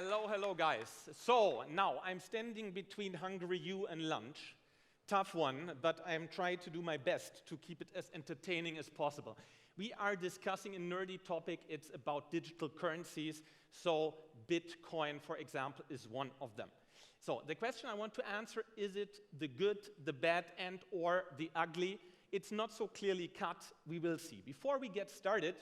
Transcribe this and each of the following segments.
Hello, guys. So now I'm standing between Hungary, you, and lunch. Tough one, but I'm trying to do my best to keep it as entertaining as possible. We are discussing a nerdy topic. It's about digital currencies. So Bitcoin, for example, is one of them. So the question I want to answer, is it the good, the bad, and or the ugly? It's not so clearly cut. We will see. Before we get started,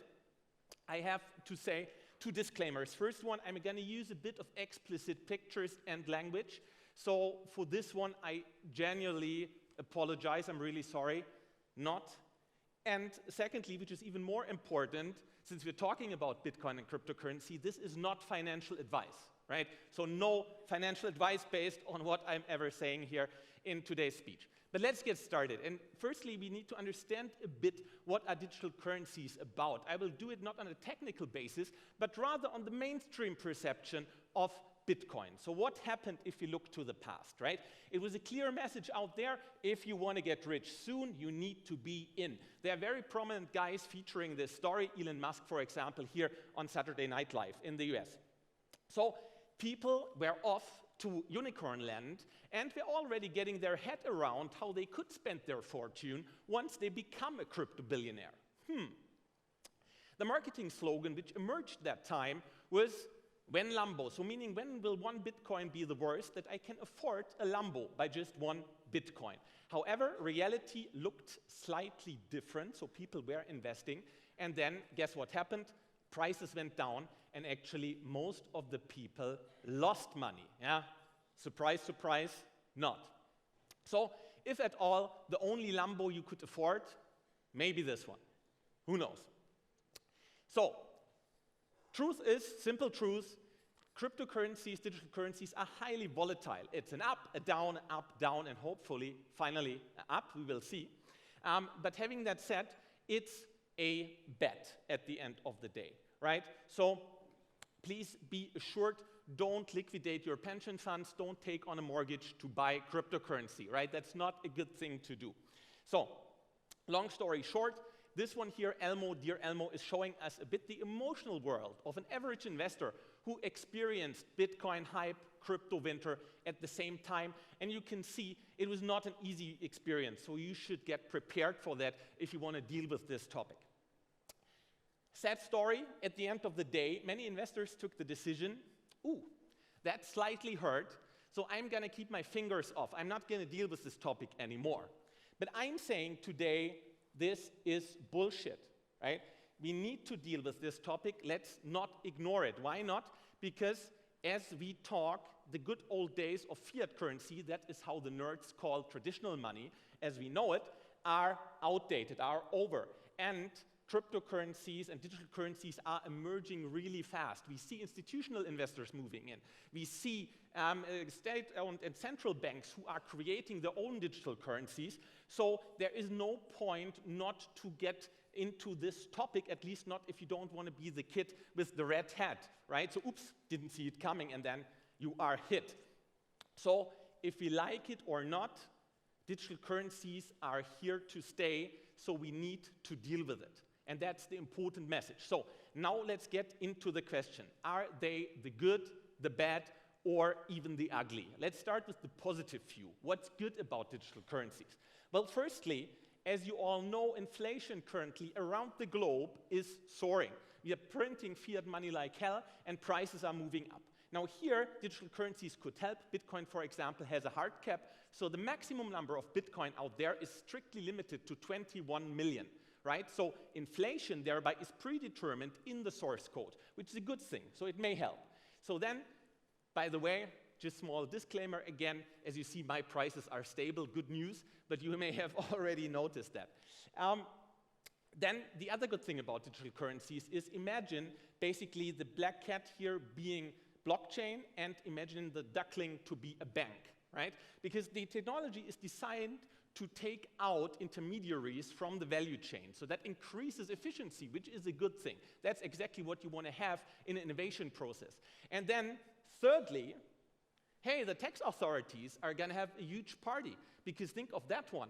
I have to say two disclaimers. First one, I'm going to use a bit of explicit pictures and language. So for this one, I genuinely apologize. I'm really sorry. Not. And secondly, which is even more important, since we're talking about Bitcoin and cryptocurrency, this is not financial advice, right? So no financial advice based on what I'm ever saying here in today's speech. But let's get started. And firstly, we need to understand a bit what are digital currencies about. I will do it not on a technical basis, but rather on the mainstream perception of Bitcoin. So what happened if you look to the past, right? It was a clear message out there: if you want to get rich soon, you need to be in. There are very prominent guys featuring this story, Elon Musk, for example, here on Saturday Night Live in the US. So people were off to unicorn land, and they're already getting their head around how they could spend their fortune once they become a crypto billionaire. The marketing slogan which emerged that time was "When Lambo," so meaning when will one Bitcoin be the worst that I can afford a Lambo by just one Bitcoin. However, reality looked slightly different, so people were investing, and then guess what happened? Prices went down, and actually most of the people lost money. Yeah? Surprise, surprise, not. So if at all, the only Lambo you could afford, maybe this one. Who knows? So truth is, simple truth, cryptocurrencies, digital currencies are highly volatile. It's an up, down, and hopefully, finally, up, we will see. But having that said, it's a bet at the end of the day, right? So please be assured, don't liquidate your pension funds, don't take on a mortgage to buy cryptocurrency, right? That's not a good thing to do. So, long story short, this one here, Elmo, Dear Elmo, is showing us a bit the emotional world of an average investor who experienced Bitcoin hype, crypto winter at the same time. And you can see it was not an easy experience, so you should get prepared for that if you want to deal with this topic. Sad story, at the end of the day, many investors took the decision, ooh, that slightly hurt, so I'm going to keep my fingers off. I'm not going to deal with this topic anymore. But I'm saying today, this is bullshit, right? We need to deal with this topic. Let's not ignore it. Why not? Because as we talk, the good old days of fiat currency, that is how the nerds call traditional money, as we know it, are outdated, are over. And cryptocurrencies and digital currencies are emerging really fast. We see institutional investors moving in. We see state-owned and central banks who are creating their own digital currencies. So there is no point not to get into this topic, at least not if you don't want to be the kid with the red hat, right? So oops, didn't see it coming, and then you are hit. So if we like it or not, digital currencies are here to stay, so we need to deal with it. And that's the important message. So now let's get into the question. Are they the good, the bad, or even the ugly? Let's start with the positive view. What's good about digital currencies? Well, firstly, as you all know, inflation currently around the globe is soaring. We are printing fiat money like hell, and prices are moving up. Now here, digital currencies could help. Bitcoin, for example, has a hard cap, so the maximum number of Bitcoin out there is strictly limited to 21 million. Right? So inflation thereby is predetermined in the source code, which is a good thing, so it may help. So then, by the way, just small disclaimer again, as you see, my prices are stable, good news, but you may have already noticed that. Then the other good thing about digital currencies is imagine basically the black cat here being blockchain and imagine the duckling to be a bank, right? Because the technology is designed to take out intermediaries from the value chain. So that increases efficiency, which is a good thing. That's exactly what you want to have in an innovation process. And then, thirdly, hey, the tax authorities are going to have a huge party, because think of that one.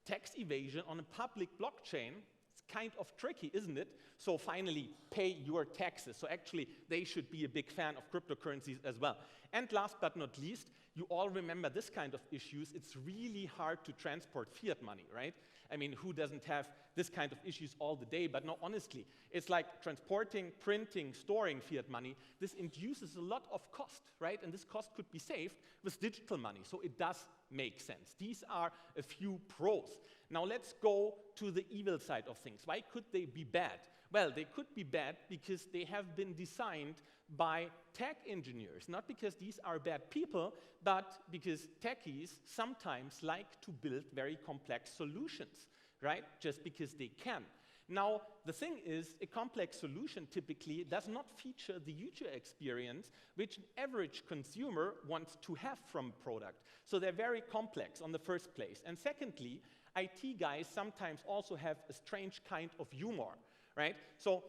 Tax evasion on a public blockchain, it's kind of tricky, isn't it? So finally, pay your taxes. So actually, they should be a big fan of cryptocurrencies as well. And last but not least, you all remember this kind of issues. It's really hard to transport fiat money, right? I mean, who doesn't have this kind of issues all the day? But no, honestly, it's like transporting, printing, storing fiat money. This induces a lot of cost, right? And this cost could be saved with digital money. So it does make sense. These are a few pros. Now let's go to the evil side of things. Why could they be bad? Well, they could be bad because they have been designed by tech engineers, not because these are bad people, but because techies sometimes like to build very complex solutions, right? Just because they can. Now, the thing is, a complex solution typically does not feature the user experience which an average consumer wants to have from a product. So they're very complex on the first place. And secondly, IT guys sometimes also have a strange kind of humor, right? So,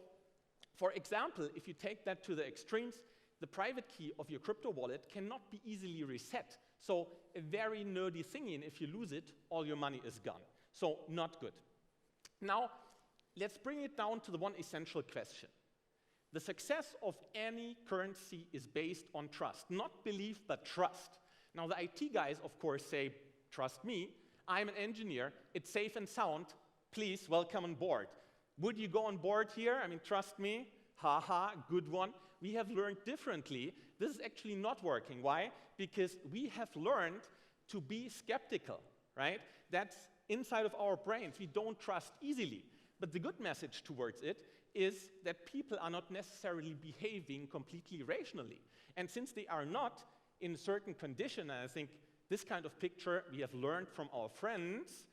for example, if you take that to the extremes, the private key of your crypto wallet cannot be easily reset. So a very nerdy thingy, and if you lose it, all your money is gone. So not good. Now, let's bring it down to the one essential question. The success of any currency is based on trust. Not belief, but trust. Now, the IT guys, of course, say, trust me, I'm an engineer, it's safe and sound, please welcome on board. Would you go on board here? I mean, trust me, haha, good one. We have learned differently. This is actually not working. Why? Because we have learned to be skeptical, right? That's inside of our brains. We don't trust easily. But the good message towards it is that people are not necessarily behaving completely rationally. And since they are not in a certain condition, and I think this kind of picture we have learned from our friends,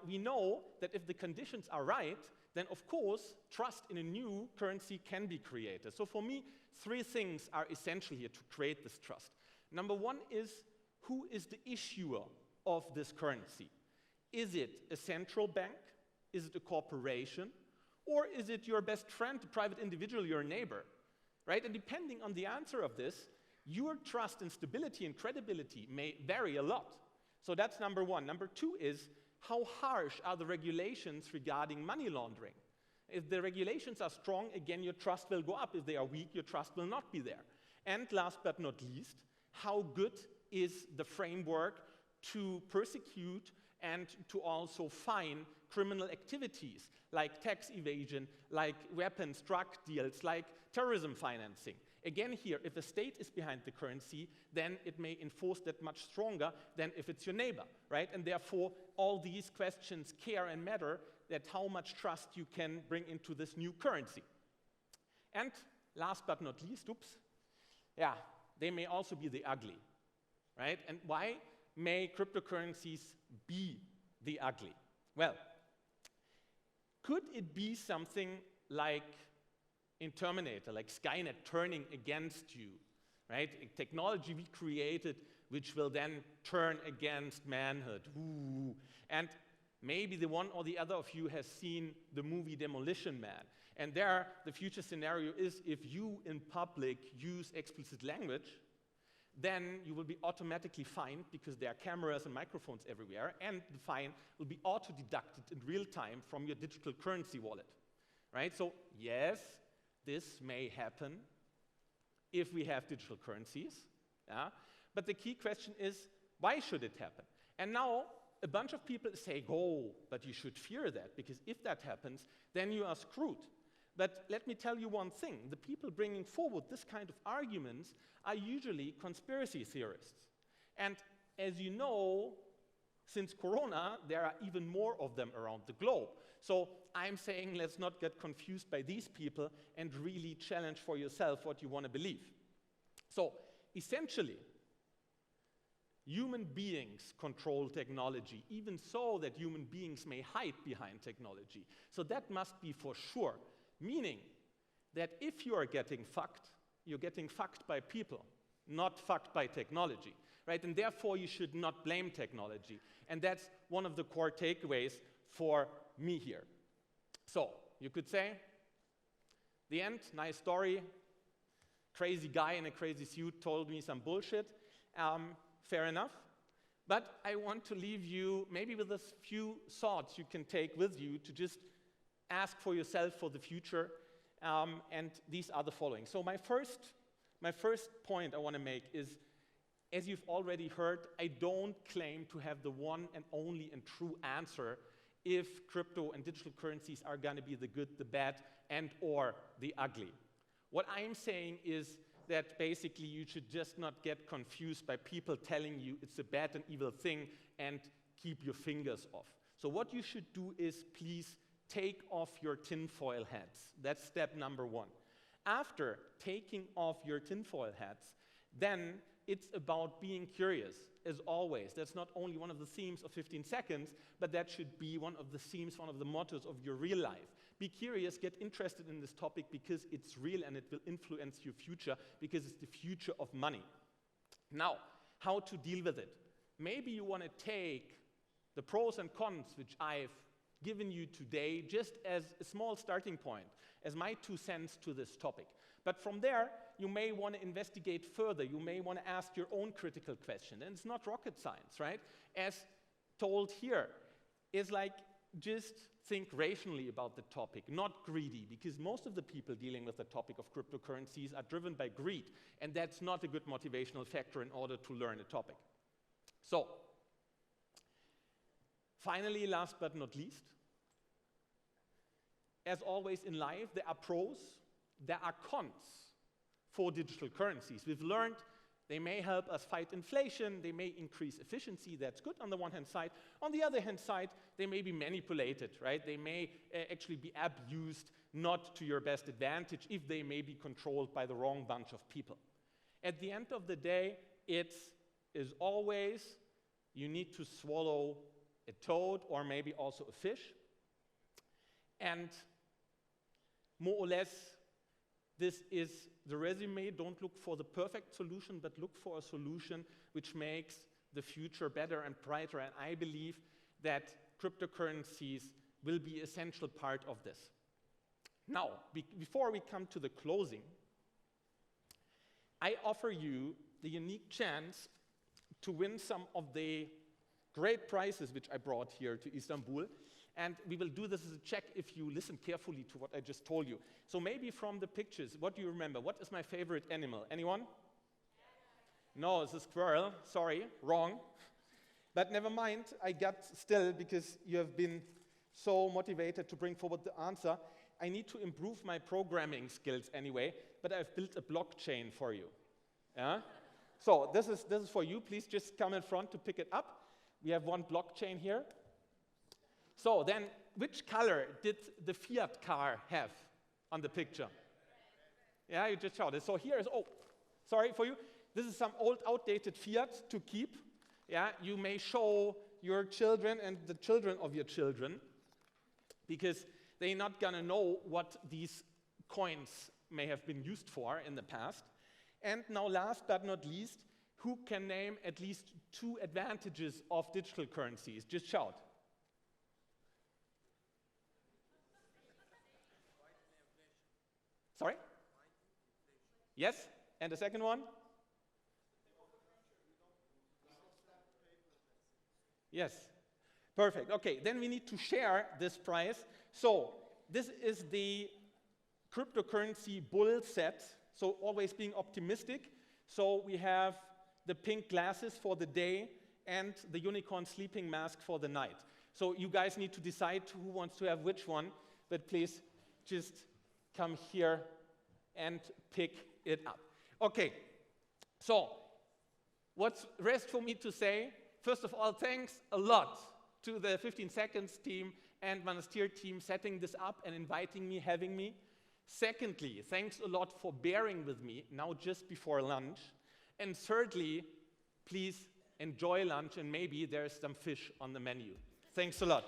we know that if the conditions are right, then of course, trust in a new currency can be created. So for me, three things are essential here to create this trust. Number one is, who is the issuer of this currency? Is it a central bank? Is it a corporation? Or is it your best friend, a private individual, your neighbor? Right? And depending on the answer of this, your trust and stability and credibility may vary a lot. So that's number one. Number two is, how harsh are the regulations regarding money laundering? If the regulations are strong, again, your trust will go up. If they are weak, your trust will not be there. And last but not least, how good is the framework to persecute and to also fine criminal activities like tax evasion, like weapons, drug deals, like terrorism financing? Again here, if a state is behind the currency, then it may enforce that much stronger than if it's your neighbor, right? And therefore, all these questions care and matter that how much trust you can bring into this new currency. And last but not least, they may also be the ugly, right? And why may cryptocurrencies be the ugly? Well, could it be something like in Terminator, like Skynet turning against you, right? A technology we created which will then turn against manhood. Ooh. And maybe the one or the other of you has seen the movie Demolition Man. And there, the future scenario is if you in public use explicit language, then you will be automatically fined because there are cameras and microphones everywhere, and the fine will be auto-deducted in real time from your digital currency wallet, right? So yes, this may happen if we have digital currencies, yeah? But the key question is, why should it happen? And now, a bunch of people say, oh, but you should fear that, because if that happens, then you are screwed. But let me tell you one thing. The people bringing forward this kind of arguments are usually conspiracy theorists. And as you know, since Corona, there are even more of them around the globe. So I'm saying let's not get confused by these people and really challenge for yourself what you want to believe. So essentially, human beings control technology, even so that human beings may hide behind technology. So that must be for sure. Meaning that if you are getting fucked, you're getting fucked by people, not fucked by technology, right? And therefore, you should not blame technology. And that's one of the core takeaways for me here. So, you could say, the end, nice story, crazy guy in a crazy suit told me some bullshit, fair enough. But I want to leave you maybe with a few thoughts you can take with you to just ask for yourself for the future, and these are the following. So my first point I want to make is, as you've already heard, I don't claim to have the one and only and true answer if crypto and digital currencies are going to be the good, the bad, and or the ugly. What I'm saying is that basically you should just not get confused by people telling you it's a bad and evil thing and keep your fingers off. So what you should do is please take off your tinfoil hats. That's step number one. After taking off your tinfoil hats, then it's about being curious, as always. That's not only one of the themes of 15 seconds, but that should be one of the themes, one of the mottos of your real life. Be curious, get interested in this topic because it's real and it will influence your future because it's the future of money. Now, how to deal with it? Maybe you want to take the pros and cons which I've given you today just as a small starting point, as my 2 cents to this topic. But from there, you may want to investigate further. You may want to ask your own critical question. And it's not rocket science, right? As told here, it's like just think rationally about the topic, not greedy, because most of the people dealing with the topic of cryptocurrencies are driven by greed, and that's not a good motivational factor in order to learn a topic. So, finally, last but not least, as always in life, there are pros, there are cons for digital currencies. We've learned they may help us fight inflation, they may increase efficiency, that's good on the one hand side. On the other hand side, they may be manipulated, right? They may actually be abused, not to your best advantage, if they may be controlled by the wrong bunch of people. At the end of the day, it is always, you need to swallow a toad or maybe also a fish. And more or less, this is the resume. Don't look for the perfect solution, but look for a solution which makes the future better and brighter. And I believe that cryptocurrencies will be an essential part of this. Now, before we come to the closing, I offer you the unique chance to win some of the great prizes which I brought here to Istanbul. And we will do this as a check if you listen carefully to what I just told you. So maybe from the pictures, what do you remember? What is my favorite animal? Anyone? No, it's a squirrel. Sorry, wrong. But never mind, I got still, because you have been so motivated to bring forward the answer, I need to improve my programming skills anyway, but I've built a blockchain for you. Yeah? So this is for you. Please just come in front to pick it up. We have one blockchain here. So then, which color did the Fiat car have on the picture? Yeah, you just showed it. So here is, oh, sorry for you. This is some old, outdated Fiat to keep. Yeah, you may show your children and the children of your children, because they're not gonna know what these coins may have been used for in the past. And now, last but not least, who can name at least 2 advantages of digital currencies? Just shout. Sorry? Yes? And the second one? Yes. Perfect. Okay, then we need to share this prize. So this is the cryptocurrency bull set. So always being optimistic. So we have the pink glasses for the day and the unicorn sleeping mask for the night. So you guys need to decide who wants to have which one, but please just come here and pick it up. Okay, so what's rest for me to say? First of all, thanks a lot to the 15 Seconds team and Manastir team setting this up and inviting me, having me. Secondly, thanks a lot for bearing with me now just before lunch. And thirdly, please enjoy lunch and maybe there's some fish on the menu. Thanks a lot.